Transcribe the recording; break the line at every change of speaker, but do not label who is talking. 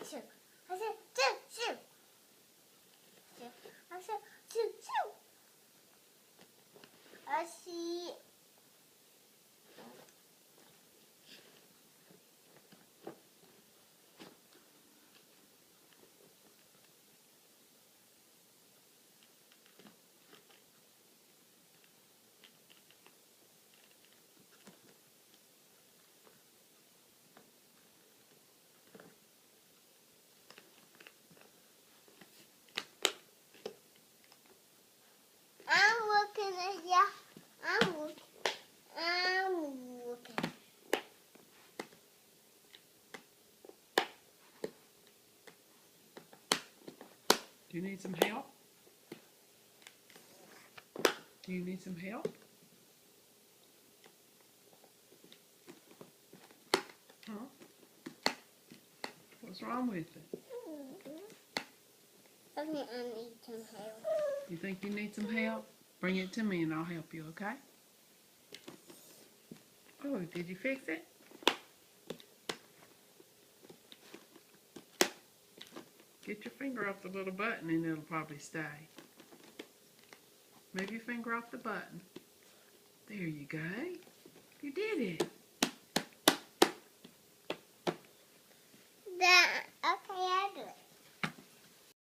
shoot. I said, shoot, shoot. I said, shoot, shoot. I see. I'm looking at ya. I'm looking.
Do you need some help? Do you need some help? Huh? What's wrong with it?
I think I need some help.
You think you need some help? Bring it to me and I'll help you, okay? Oh, did you fix it? Get your finger off the little button and it'll probably stay. Move your finger off the button. There you go. You did it.